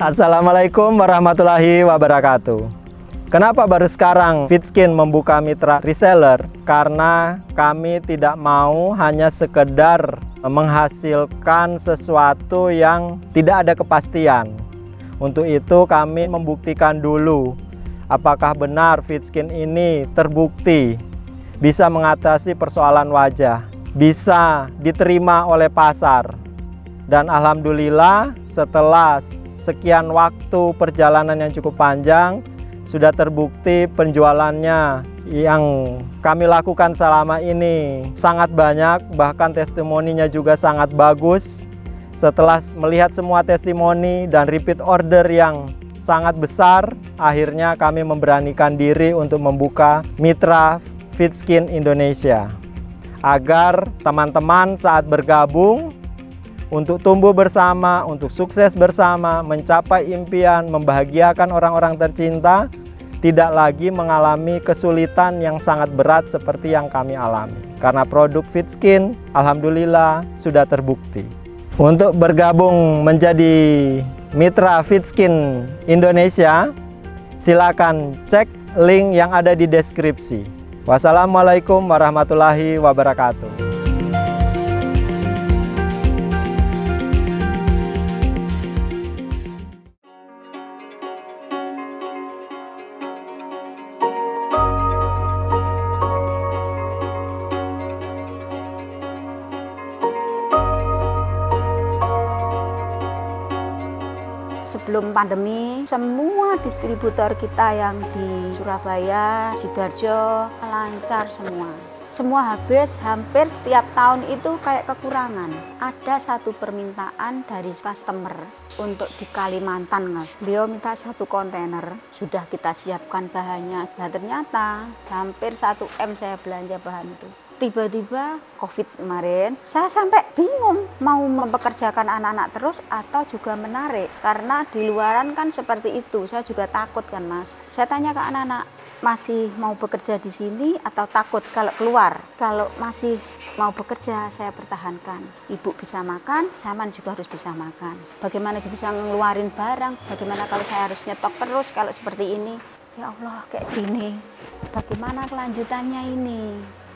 Assalamualaikum warahmatullahi wabarakatuh. Kenapa baru sekarang Fitskin membuka mitra reseller? Karena kami tidak mau hanya sekedar menghasilkan sesuatu yang tidak ada kepastian. Untuk itu kami membuktikan dulu apakah benar Fitskin ini terbukti bisa mengatasi persoalan wajah, bisa diterima oleh pasar. Dan alhamdulillah setelah sekian waktu perjalanan yang cukup panjang, sudah terbukti penjualannya yang kami lakukan selama ini sangat banyak, bahkan testimoninya juga sangat bagus. Setelah melihat semua testimoni dan repeat order yang sangat besar, akhirnya kami memberanikan diri untuk membuka mitra Fitskin Indonesia agar teman-teman saat bergabung untuk tumbuh bersama, untuk sukses bersama, mencapai impian, membahagiakan orang-orang tercinta, tidak lagi mengalami kesulitan yang sangat berat seperti yang kami alami. Karena produk Fitskin, alhamdulillah sudah terbukti. Untuk bergabung menjadi mitra Fitskin Indonesia, silakan cek link yang ada di deskripsi. Wassalamualaikum warahmatullahi wabarakatuh. Sebelum pandemi, semua distributor kita yang di Surabaya, Sidoarjo lancar semua. Semua habis, hampir setiap tahun itu kayak kekurangan. Ada satu permintaan dari customer untuk di Kalimantan, Mas. Beliau minta 1 kontainer, sudah kita siapkan bahannya. Nah ternyata hampir 1 M saya belanja bahan itu. Tiba-tiba COVID kemarin, saya sampai bingung mau mempekerjakan anak-anak terus atau juga menarik. Karena di luaran kan seperti itu, saya juga takut kan Mas. Saya tanya ke anak-anak, masih mau bekerja di sini atau takut kalau keluar? Kalau masih mau bekerja, saya pertahankan. Ibu bisa makan, Saman juga harus bisa makan. Bagaimana bisa ngeluarin barang, bagaimana kalau saya harus nyetok terus kalau seperti ini? Ya Allah, kayak gini, bagaimana kelanjutannya ini?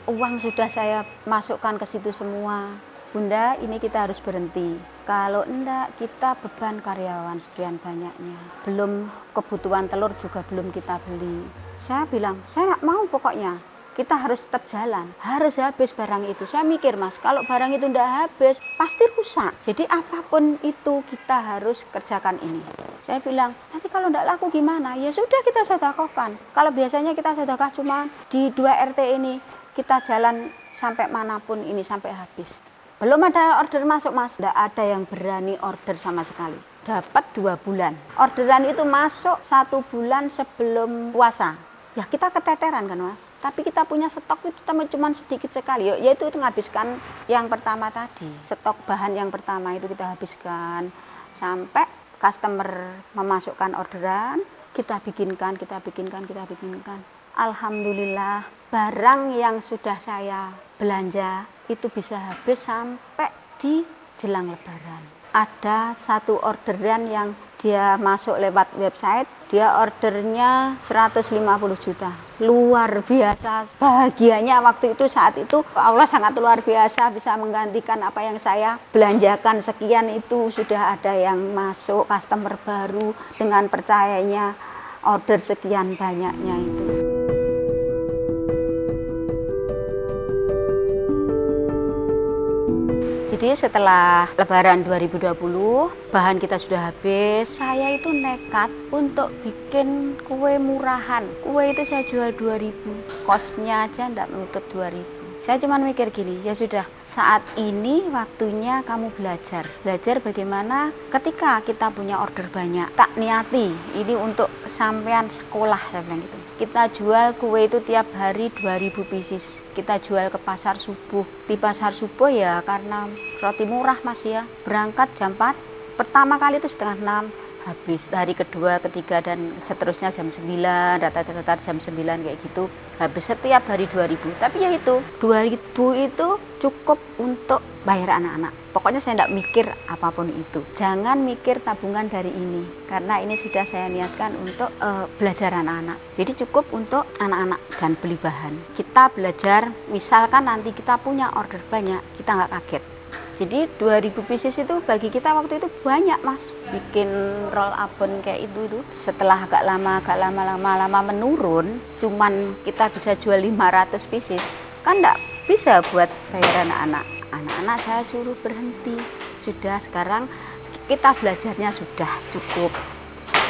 Uang sudah saya masukkan ke situ semua. Bunda, ini kita harus berhenti. Kalau enggak, kita beban karyawan sekian banyaknya. Belum kebutuhan telur juga belum kita beli. Saya bilang, saya nggak mau pokoknya. Kita harus tetap jalan. Harus habis barang itu. Saya mikir Mas, kalau barang itu enggak habis, pasti rusak. Jadi apapun itu kita harus kerjakan ini. Saya bilang, nanti kalau enggak laku gimana? Ya sudah kita sedekahkan. Kalau biasanya kita sedekah cuma di 2 RT ini. Kita jalan sampai manapun ini sampai habis. Belum ada order masuk Mas, tidak ada yang berani order sama sekali. Dapat 2 bulan. Orderan itu masuk 1 bulan sebelum puasa. Ya kita keteteran kan Mas. Tapi kita punya stok itu cuma sedikit sekali. Yaitu itu menghabiskan yang pertama tadi. Stok bahan yang pertama itu kita habiskan. Sampai customer memasukkan orderan, kita bikinkan. Alhamdulillah barang yang sudah saya belanja itu bisa habis sampai di jelang lebaran. Ada satu orderan yang dia masuk lewat website, dia ordernya 150 juta. Luar biasa, bahagianya waktu itu saat itu Allah sangat luar biasa bisa menggantikan apa yang saya belanjakan sekian itu. Sudah ada yang masuk customer baru dengan percayanya order sekian banyaknya itu. Jadi setelah lebaran 2020, bahan kita sudah habis, saya itu nekat untuk bikin kue murahan. Kue itu saya jual 2.000, kosnya aja enggak menutup 2.000. Saya cuma mikir gini, ya sudah, saat ini waktunya kamu belajar. Belajar bagaimana ketika kita punya order banyak. Tak niati, ini untuk sampean sekolah, saya bilang gitu. Kita jual kue itu tiap hari 2.000 pieces. Kita jual ke pasar subuh. Di pasar subuh ya karena roti murah Mas ya. Berangkat jam 4, pertama kali itu setengah 6. Habis hari kedua, ketiga dan seterusnya jam 9, rata-rata jam 9 kayak gitu. Habis setiap hari 2.000. Tapi ya itu, 2.000 itu cukup untuk bayar anak-anak. Pokoknya saya tidak mikir apapun itu. Jangan mikir tabungan dari ini, karena ini sudah saya niatkan untuk belajar anak-anak. Jadi cukup untuk anak-anak dan beli bahan. Kita belajar, misalkan nanti kita punya order banyak, kita nggak kaget. Jadi 2000 pieces itu bagi kita waktu itu banyak, Mas. Bikin roll abon kayak itu setelah agak lama menurun, cuman kita bisa jual 500 pieces. Kan enggak bisa buat bayar anak-anak. Anak-anak saya suruh berhenti. Sudah, sekarang kita belajarnya sudah cukup.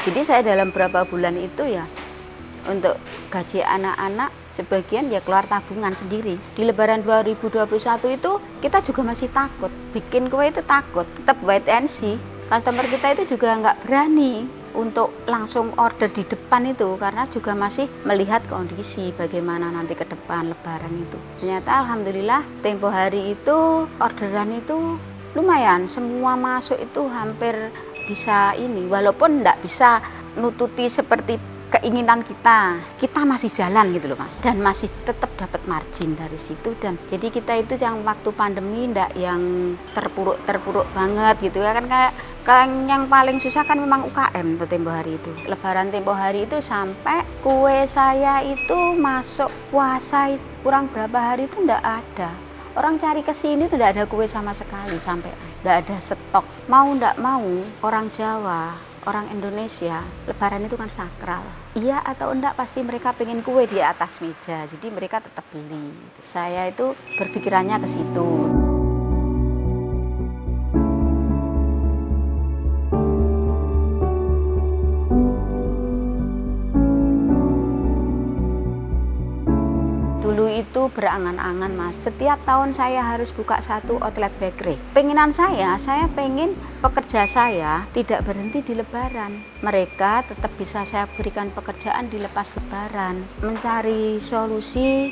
Jadi saya dalam berapa bulan itu ya untuk gaji anak-anak sebagian ya keluar tabungan sendiri. Di Lebaran 2021 itu kita juga masih takut. Bikin kue itu takut, tetap wait and see. Customer kita itu juga nggak berani untuk langsung order di depan itu karena juga masih melihat kondisi bagaimana nanti ke depan Lebaran itu. Ternyata alhamdulillah tempo hari itu orderan itu lumayan, semua masuk itu hampir bisa ini, walaupun nggak bisa nututi seperti keinginan kita masih jalan gitu loh, Mas, dan masih tetap dapat margin dari situ. Dan jadi kita itu yang waktu pandemi ndak yang terpuruk banget gitu ya kan, kayak yang paling susah kan memang UKM tuh tempo hari itu. Lebaran tempo hari itu sampai kue saya itu masuk puasa kurang berapa hari itu ndak ada. Orang cari ke sini tuh ndak ada kue sama sekali, sampai ndak ada stok. Mau ndak mau orang Jawa, orang Indonesia, Lebaran itu kan sakral. Iya atau enggak pasti mereka pengen kue di atas meja, jadi mereka tetap beli. Saya itu berpikirannya ke situ. Dulu itu berangan-angan, Mas. Setiap tahun saya harus buka satu outlet bakery. Pengenan saya pengen pekerja saya tidak berhenti di Lebaran. Mereka tetap bisa saya berikan pekerjaan di lepas Lebaran. Mencari solusi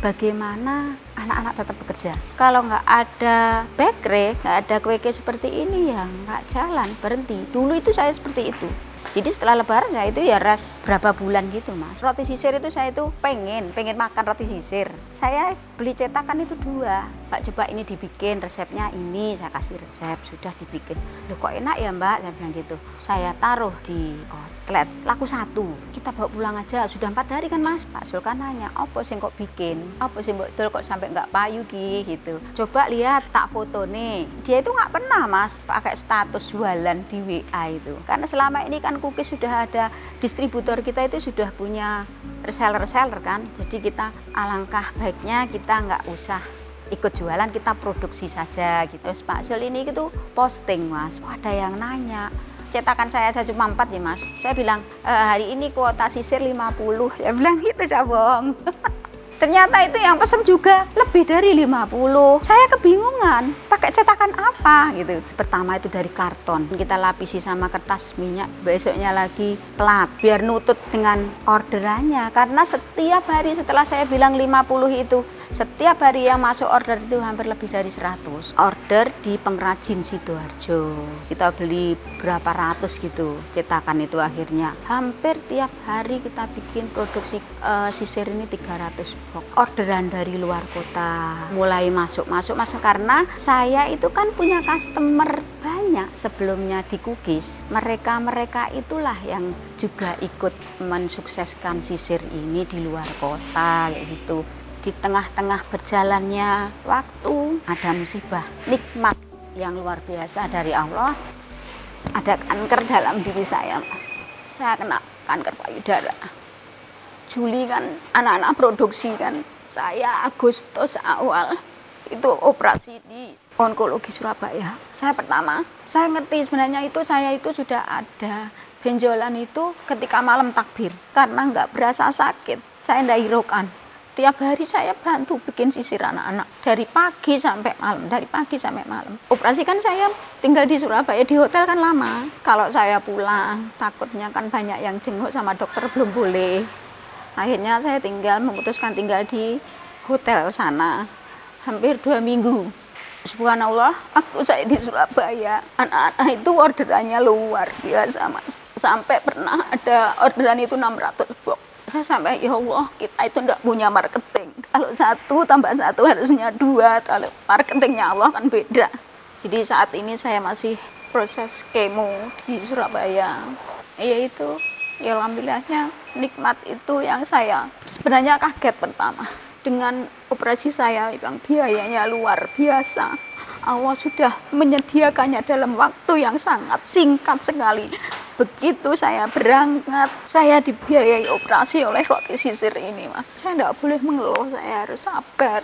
bagaimana anak-anak tetap bekerja. Kalau nggak ada bakery, nggak ada kue-kue seperti ini ya nggak jalan, berhenti. Dulu itu saya seperti itu. Jadi setelah Lebaran saya itu ya ras berapa bulan gitu, Mas. Roti sisir itu saya itu pengen makan roti sisir. Saya beli cetakan itu 2. Mbak coba ini dibikin resepnya ini, saya kasih resep, sudah dibikin. Loh kok enak ya Mbak, saya bilang gitu. Saya taruh di outlet, laku 1. Kita bawa pulang aja, sudah 4 hari kan Mas. Pak Sul kan nanya, apa sih kok bikin? Apa sih betul kok sampai nggak payu gitu. Coba lihat tak foto nih. Dia itu nggak pernah Mas pakai status jualan di WA itu. Karena selama ini kan cookies sudah ada, distributor kita itu sudah punya reseller kan. Jadi kita alangkah baiknya kita nggak usah ikut jualan, kita produksi saja gitu. Terus Pak Sul ini gitu posting Mas, ada yang nanya, cetakan saya aja cuma 4 ya Mas. Saya bilang hari ini kuota sisir 50. Saya bilang gitu, saya bohong. Ternyata itu yang pesen juga lebih dari 50. Saya kebingungan, pakai cetakan apa gitu. Pertama itu dari karton, kita lapisi sama kertas minyak. Besoknya lagi plat, biar nutut dengan orderannya. Karena setiap hari setelah saya bilang 50 itu, setiap hari yang masuk order itu hampir lebih dari 100. Order di pengrajin Sidoarjo. Kita beli berapa ratus gitu cetakan itu akhirnya. Hampir tiap hari kita bikin produksi sisir ini 300 box. Orderan dari luar kota mulai masuk karena saya itu kan punya customer banyak sebelumnya di cookies. Mereka itulah yang juga ikut mensukseskan sisir ini di luar kota kayak gitu. Di tengah-tengah berjalannya waktu ada musibah, nikmat yang luar biasa dari Allah. Ada kanker dalam diri saya. Saya kena kanker payudara. Juli kan anak-anak produksi kan. Saya Agustus awal itu operasi di onkologi Surabaya. Saya ngerti sebenarnya itu saya itu sudah ada benjolan itu ketika malam takbir karena nggak berasa sakit. Saya ndak hiraukan. Tiap hari saya bantu bikin sisir anak-anak dari pagi sampai malam. Operasi kan saya tinggal di Surabaya, di hotel kan lama. Kalau saya pulang takutnya kan banyak yang jenguk sama dokter, belum boleh. Akhirnya saya memutuskan tinggal di hotel sana hampir 2 minggu. Subhanallah, waktu saya di Surabaya, anak-anak itu orderannya luar biasa Mas. Sampai pernah ada orderan itu 600 box. Saya sampai, ya Allah, kita itu tidak punya marketing. Kalau 1 tambah 1 harusnya 2, kalau marketingnya Allah kan beda. Jadi saat ini saya masih proses kemo di Surabaya. Yaitu ya alhamdulillahnya nikmat itu yang saya sebenarnya kaget pertama. Dengan operasi saya yang biayanya luar biasa. Allah sudah menyediakannya dalam waktu yang sangat singkat sekali. Begitu saya berangkat, saya dibiayai operasi oleh roti sisir ini, Mas. Saya tidak boleh mengeluh, saya harus sabar.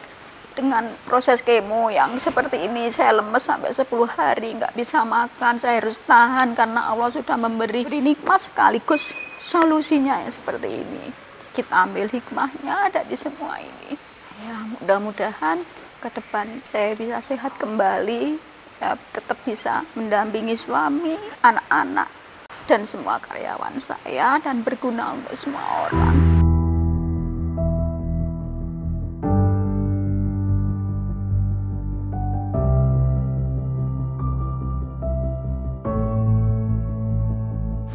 Dengan proses kemo yang seperti ini, saya lemes sampai 10 hari, nggak bisa makan, saya harus tahan karena Allah sudah memberi nikmat sekaligus solusinya yang seperti ini. Kita ambil hikmahnya ada di semua ini. Ya, mudah-mudahan ke depan saya bisa sehat kembali, saya tetap bisa mendampingi suami, anak-anak, dan semua karyawan saya dan berguna untuk semua orang.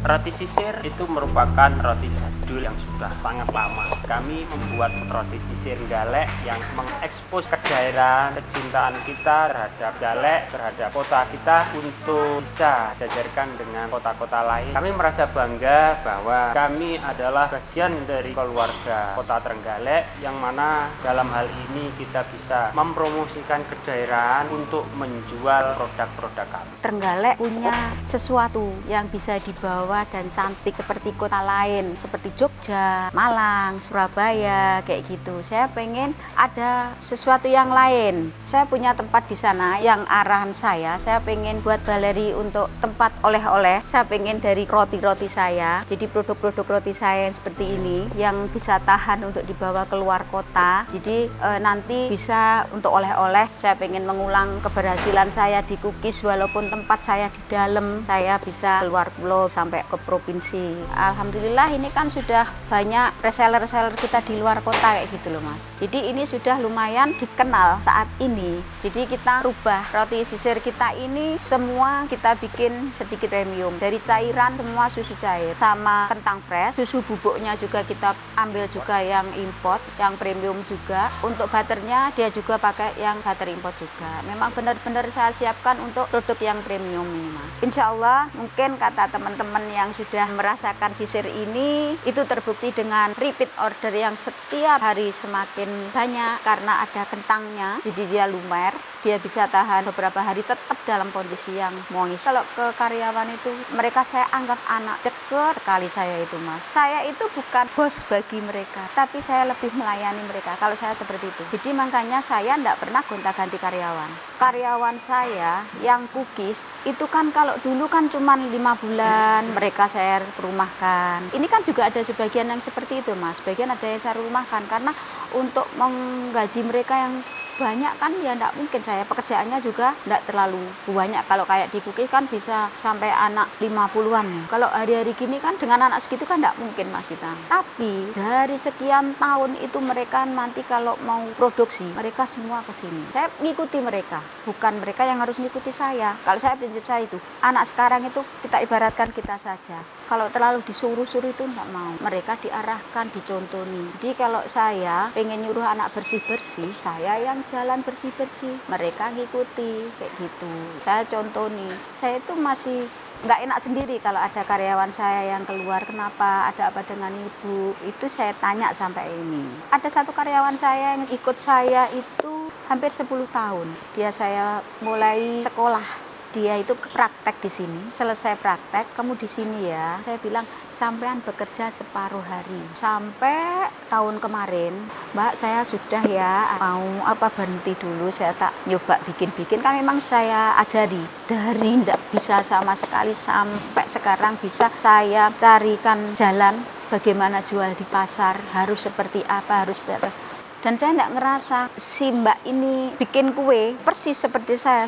Roti sisir itu merupakan roti jadul yang sudah sangat lama. Kami membuat roti sisir Galek yang mengekspos kedaerahan, kecintaan kita terhadap Galek, terhadap kota kita untuk bisa jajarkan dengan kota-kota lain. Kami merasa bangga bahwa kami adalah bagian dari keluarga Kota Trenggalek yang mana dalam hal ini kita bisa mempromosikan kedaerahan untuk menjual produk-produk kami. Trenggalek punya sesuatu yang bisa dibawa dan cantik seperti kota lain, seperti Jogja, Malang, Surabaya, kayak gitu. Saya pengen ada sesuatu yang lain. Saya punya tempat di sana yang arahan saya pengen buat galeri untuk tempat oleh-oleh. Saya pengen dari roti-roti saya, jadi produk-produk roti saya yang seperti ini, yang bisa tahan untuk dibawa keluar kota. Jadi nanti bisa untuk oleh-oleh. Saya pengen mengulang keberhasilan saya di cookies, walaupun tempat saya di dalam, saya bisa keluar pulau sampai ke provinsi. Alhamdulillah ini kan sudah banyak reseller-reseller kita di luar kota kayak gitu loh, Mas. Jadi ini sudah lumayan dikenal saat ini. Jadi kita rubah roti sisir kita ini semua kita bikin sedikit premium. Dari cairan semua susu cair sama kentang fresh. Susu bubuknya juga kita ambil juga yang import, yang premium juga. Untuk butternya dia juga pakai yang butter import juga. Memang benar-benar saya siapkan untuk produk yang premium ini, Mas. Insya Allah mungkin kata teman-teman yang sudah merasakan sisir ini itu terbukti dengan repeat order yang setiap hari semakin banyak karena ada kentangnya, jadi dia lumer, dia bisa tahan beberapa hari tetap dalam kondisi yang moist. Kalau ke karyawan itu mereka saya anggap anak dekat sekali saya itu, Mas. Saya itu bukan bos bagi mereka, tapi saya lebih melayani mereka kalau saya seperti itu. Jadi makanya saya tidak pernah gonta-ganti karyawan. Karyawan saya yang cookies itu kan kalau dulu kan cuma 5 bulan mereka saya rumahkan. Ini kan juga ada sebagian yang seperti itu, Mas. Sebagian ada yang saya rumahkan karena untuk menggaji mereka yang banyak kan ya enggak mungkin, saya pekerjaannya juga enggak terlalu banyak. Kalau kayak di cookies kan bisa sampai anak 50-an. Kalau hari-hari gini kan dengan anak segitu kan enggak mungkin, Mas kita. Tapi dari sekian tahun itu mereka nanti kalau mau produksi mereka semua ke sini. Saya ngikuti mereka, bukan mereka yang harus ngikuti saya. Kalau saya prinsip saya itu, anak sekarang itu kita ibaratkan kita saja. Kalau terlalu disuruh-suruh itu enggak mau. Mereka diarahkan, dicontoni. Jadi kalau saya pengen nyuruh anak bersih-bersih, saya yang jalan bersih-bersih, mereka ngikuti kayak gitu. Saya contoni. Saya itu masih nggak enak sendiri kalau ada karyawan saya yang keluar, kenapa, ada apa dengan ibu, itu saya tanya sampai ini. Ada satu karyawan saya yang ikut saya itu hampir 10 tahun. Dia saya mulai sekolah. Dia itu praktek di sini, selesai praktek, kamu di sini ya. Saya bilang, sampean bekerja separuh hari. Sampai tahun kemarin, Mbak, saya sudah ya, mau berhenti dulu, saya tak nyoba bikin-bikin. Kan memang saya ajari, dari tidak bisa sama sekali sampai sekarang bisa saya carikan jalan bagaimana jual di pasar, harus seperti apa, harus seperti. Dan saya tidak ngerasa si Mbak ini bikin kue persis seperti saya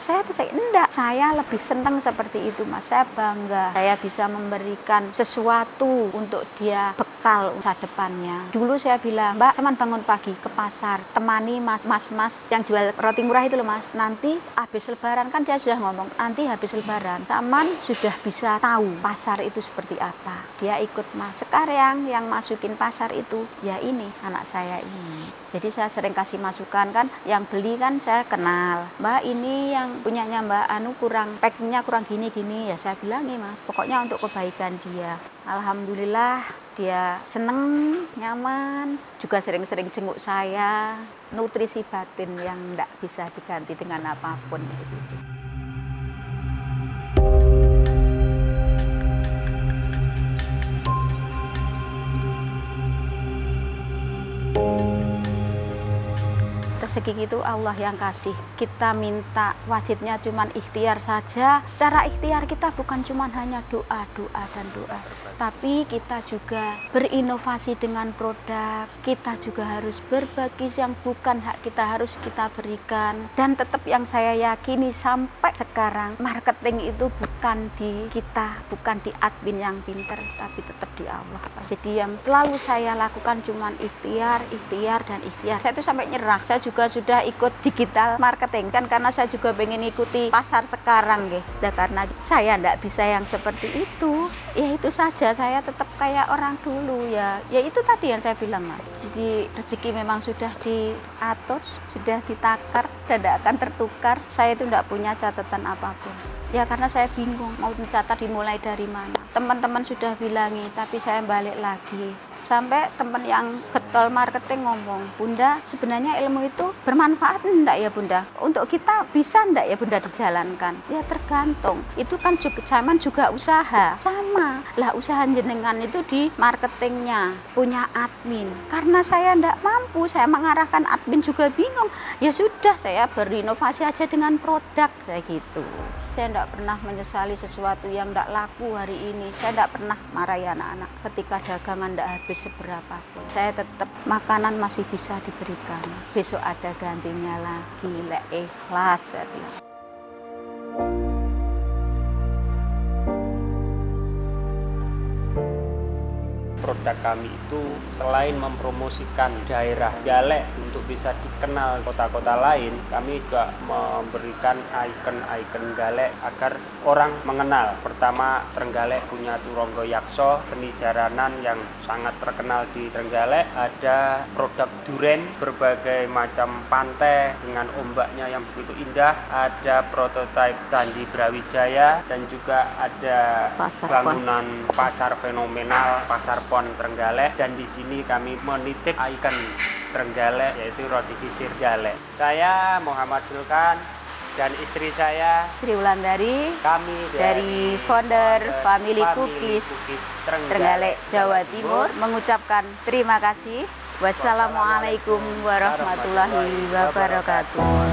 enggak. Saya lebih senang seperti itu, Mas. Saya bangga saya bisa memberikan sesuatu untuk dia bekal masa depannya. Dulu saya bilang, Mbak, cuman bangun pagi ke pasar, temani mas-mas yang jual roti murah itu loh, Mas. Nanti habis lebaran, kan dia sudah ngomong, nanti habis lebaran Saman sudah bisa tahu pasar itu seperti apa. Dia ikut, Mas. Sekarang yang masukin pasar itu ya ini anak saya ini. Jadi saya sering kasih masukan kan, yang beli kan saya kenal. Mbak, ini yang punyanya Mbak Anu kurang, packingnya kurang gini-gini. Ya saya bilangi Mas, pokoknya untuk kebaikan dia. Alhamdulillah dia seneng, nyaman, juga sering-sering jenguk saya. Nutrisi batin yang tidak bisa diganti dengan apapun. Rezeki itu Allah yang kasih. Kita minta, wajibnya cuman ikhtiar saja. Cara ikhtiar kita bukan cuman hanya doa, dan doa. Tapi kita juga berinovasi dengan produk. Kita juga harus berbagi yang bukan hak kita, harus kita berikan. Dan tetap yang saya yakini sampai sekarang, marketing itu bukan di kita, bukan di admin yang pinter, tapi tetap di Allah. Jadi yang selalu saya lakukan cuman ikhtiar, dan ikhtiar. Saya itu sampai nyerah. Saya juga sudah ikut digital marketing kan, karena saya juga pengen ikuti pasar sekarang gitu. Nah, karena saya tidak bisa yang seperti itu, ya itu saja, saya tetap kayak orang dulu ya itu tadi yang saya bilang Mas. Jadi rezeki memang sudah diatur, sudah ditakar dan tidak akan tertukar. Saya itu tidak punya catatan apapun ya, karena saya bingung mau mencatat dimulai dari mana. Teman-teman sudah bilangi, tapi saya balik lagi. Sampai teman yang getol marketing ngomong, Bunda, sebenarnya ilmu itu bermanfaat enggak ya Bunda? Untuk kita bisa enggak ya Bunda dijalankan? Ya tergantung, itu kan juga zaman juga usaha. Sama lah, usaha jenengan itu di marketingnya, punya admin. Karena saya enggak mampu, saya mengarahkan admin juga bingung. Ya sudah, saya berinovasi aja dengan produk, kayak gitu. Saya tidak pernah menyesali sesuatu yang tidak laku hari ini. Saya tidak pernah marahi anak-anak ketika dagangan tidak habis seberapa pun. Saya tetap makanan masih bisa diberikan. Besok ada gantinya lagi, lek ikhlas. Produk kami itu selain mempromosikan daerah Galek untuk bisa dikenal kota-kota lain, kami juga memberikan ikon-ikon Galek agar orang mengenal. Pertama, Trenggalek punya Turonggo Yakso, seni jaranan yang sangat terkenal di Trenggalek. Ada produk duren, berbagai macam pantai dengan ombaknya yang begitu indah. Ada prototipe Candi Brawijaya dan juga ada bangunan pasar fenomenal, Pasar Pon Trenggalek, dan di sini kami menitip ikon Trenggalek yaitu roti sisir Galek. Saya Muhammad Sulkan dan istri saya Sri Wulandari, kami dari founder Family Cookies Trenggalek, Jawa Timur, mengucapkan terima kasih. Wassalamualaikum warahmatullahi wabarakatuh.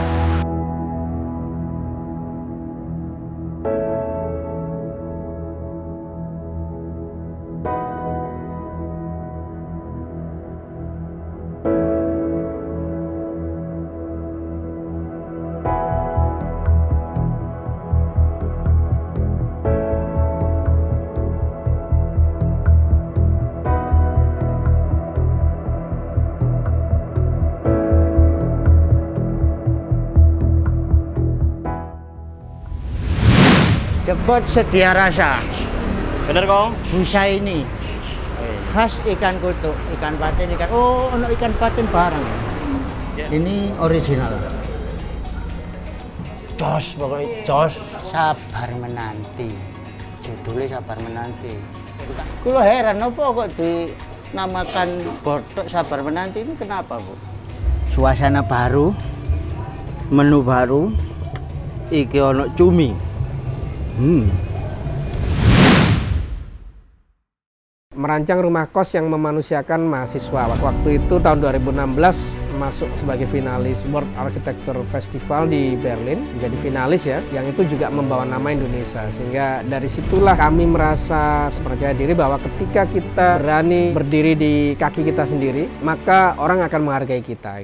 Depot sedia rasa. Bener Kong? Busa ini khas ikan kutuk, ikan patin, ono ikan patin bareng. Yeah. Ini original. Jos pokoknya jos. Sabar menanti. Judulnya Sabar Menanti. Kulo heran apa kok dinamakan botok Sabar Menanti ini, kenapa Bu? Suasana baru, menu baru, iki ono cumi. Merancang rumah kos yang memanusiakan mahasiswa. Waktu itu tahun 2016 masuk sebagai finalis World Architecture Festival di Berlin, menjadi finalis ya, yang itu juga membawa nama Indonesia. Sehingga dari situlah kami merasa percaya diri bahwa ketika kita berani berdiri di kaki kita sendiri, maka orang akan menghargai kita.